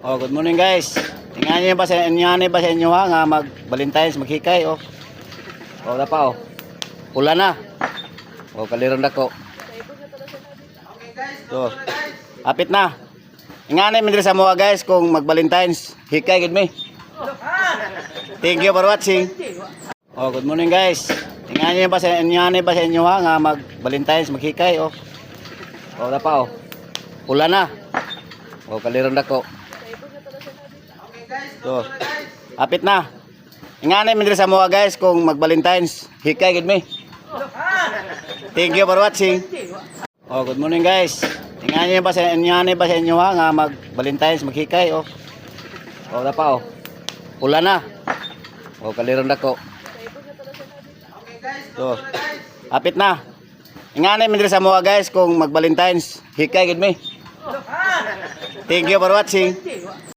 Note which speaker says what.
Speaker 1: Oh, good morning guys. Tingnan niyo ba sa inyo ha nga mag Valentine's maghikay oh. Oh, wala pa oh. Pula na. Oh, kaliron dako. So, apit na. Ingani mi diri sa mga guys kung mag Valentine's hikay gid mi. Thank you for watching. Oh, good morning guys. Tingnan niyo ba sa inyo ha nga mag Valentine's maghikay oh. Oh, wala pa oh. Pula na. Oh, kaliron dako. So, apit na. Ingani mi diri sa mga guys kung mag Valentine's hikay gid mi. Thank you for watching. Oh, good morning guys. Tingnan niyo ba sa inyo ha nga mag Valentine's maghikay oh. Oh, wala pa oh. Pula na. Oh, kaliron dako. So, apit na. Ingani mi diri sa mga guys kung mag Valentine's hikay gid mi. Thank you for watching.